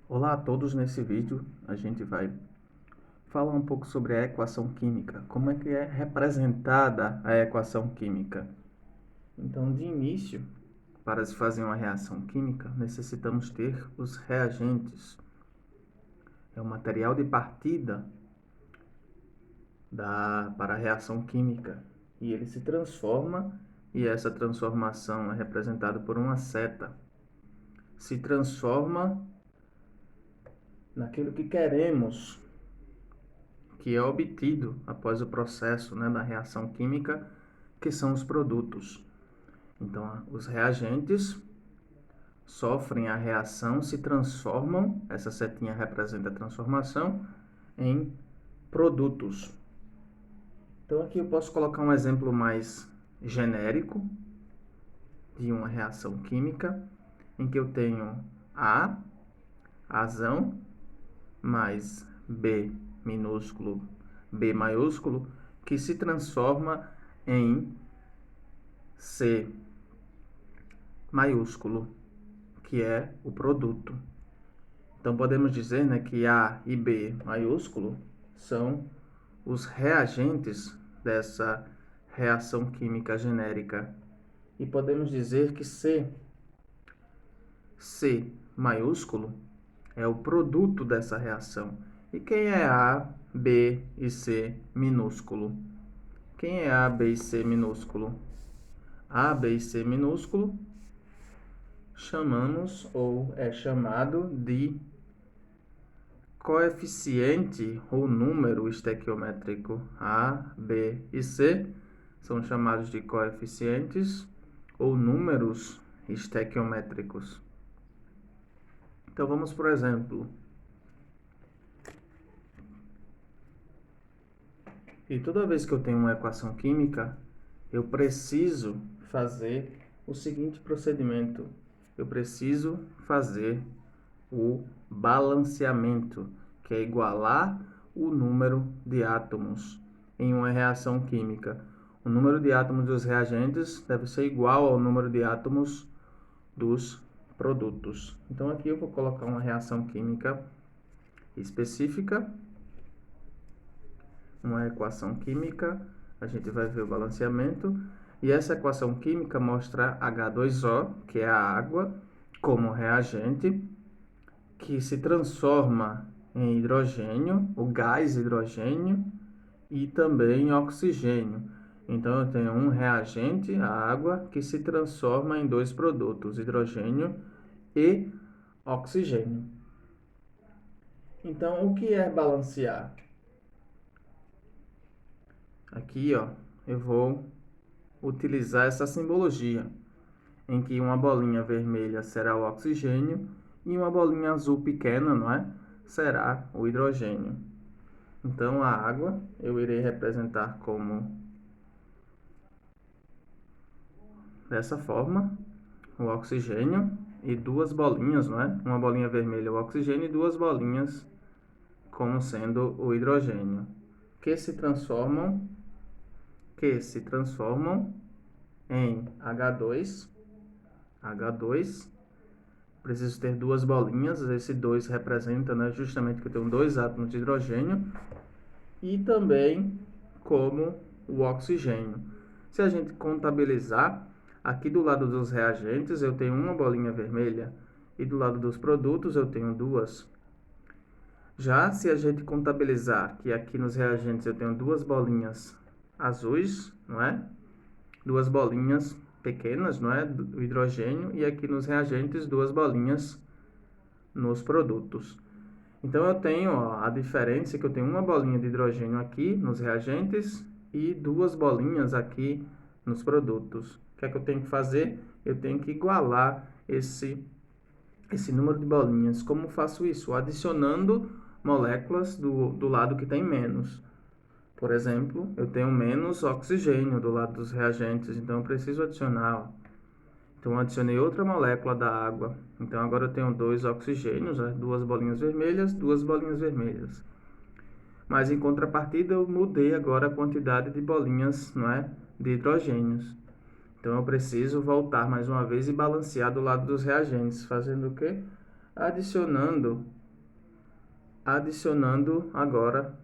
Olá a todos, nesse vídeo a gente vai falar um pouco sobre a equação química, como é que é representada a equação química. Então, de início, para se fazer uma reação química, necessitamos ter os reagentes. É o material de partida para a reação química e ele se transforma e essa transformação é representada por uma seta. Se transforma naquilo que queremos que é obtido após o processo, da reação química, que são os produtos. Então, os reagentes sofrem a reação, se transformam, essa setinha representa a transformação, em produtos. Então, aqui eu posso colocar um exemplo mais genérico de uma reação química, em que eu tenho A, azão, mais B minúsculo, B maiúsculo, que se transforma em C maiúsculo, que é o produto. Então, podemos dizer, que A e B maiúsculo são os reagentes dessa reação química genérica. E podemos dizer que C maiúsculo é o produto dessa reação. E quem é A, B e C minúsculo? Quem é A, B e C minúsculo? A, B e C minúsculo chamamos ou é chamado de coeficiente ou número estequiométrico. A, B e C são chamados de coeficientes ou números estequiométricos. Então vamos por exemplo. E toda vez que eu tenho uma equação química, eu preciso fazer o seguinte procedimento. Eu preciso fazer o balanceamento, que é igualar o número de átomos em uma reação química. O número de átomos dos reagentes deve ser igual ao número de átomos dos produtos. Então aqui eu vou colocar uma reação química específica, uma equação química, a gente vai ver o balanceamento, e essa equação química mostra H2O, que é a água, como reagente, que se transforma em hidrogênio, o gás hidrogênio, e também em oxigênio. Então, eu tenho um reagente, a água, que se transforma em dois produtos, hidrogênio e oxigênio. Então, o que é balancear? Aqui, eu vou utilizar essa simbologia, em que uma bolinha vermelha será o oxigênio e uma bolinha azul pequena, não é? Será o hidrogênio. Então, a água eu irei representar como dessa forma, o oxigênio e duas bolinhas, não é? Uma bolinha vermelha o oxigênio e duas bolinhas como sendo o hidrogênio, que se transformam em H2. Preciso ter duas bolinhas, esse 2 representa, justamente que eu tenho dois átomos de hidrogênio, e também como o oxigênio. Se a gente contabilizar, aqui do lado dos reagentes eu tenho uma bolinha vermelha e do lado dos produtos eu tenho duas. Já se a gente contabilizar que aqui nos reagentes eu tenho duas bolinhas azuis, não é? Duas bolinhas pequenas, não é? Do hidrogênio, e aqui nos reagentes duas bolinhas nos produtos. Então eu tenho a diferença, que eu tenho uma bolinha de hidrogênio aqui nos reagentes e duas bolinhas aqui nos produtos. O que é que eu tenho que fazer? Eu tenho que igualar esse número de bolinhas. Como faço isso? Adicionando moléculas do lado que tem menos. Por exemplo, eu tenho menos oxigênio do lado dos reagentes, então eu preciso adicionar. Então, eu adicionei outra molécula da água. Então, agora eu tenho dois oxigênios, duas bolinhas vermelhas, duas bolinhas vermelhas. Mas, em contrapartida, eu mudei agora a quantidade de bolinhas, não é? De hidrogênios. Então, eu preciso voltar mais uma vez e balancear do lado dos reagentes. Fazendo o quê? Adicionando adicionando agora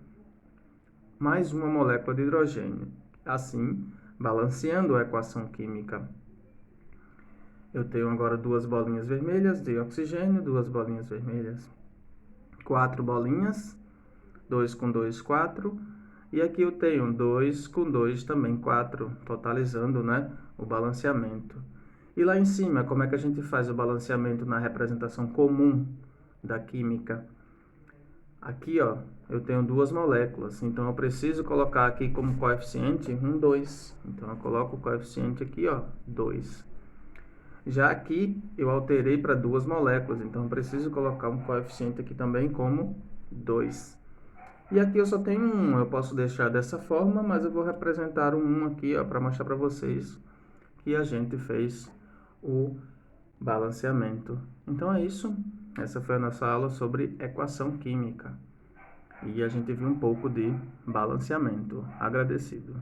mais uma molécula de hidrogênio, assim balanceando a equação química. Eu tenho agora duas bolinhas vermelhas de oxigênio, duas bolinhas vermelhas, 4 bolinhas, 2 com 2, 4, e aqui eu tenho 2 com 2 também, 4, totalizando, né, o balanceamento. E lá em cima, como é que a gente faz o balanceamento na representação comum da química? Aqui, ó, eu tenho duas moléculas, então eu preciso colocar aqui como coeficiente 2. Então eu coloco o coeficiente aqui, ó, 2. Já aqui eu alterei para duas moléculas, então eu preciso colocar um coeficiente aqui também como 2. E aqui eu só tenho um, eu posso deixar dessa forma, mas eu vou representar um aqui, ó, para mostrar para vocês que a gente fez o balanceamento. Então é isso, essa foi a nossa aula sobre equação química. E a gente viu um pouco de balanceamento. Agradecido.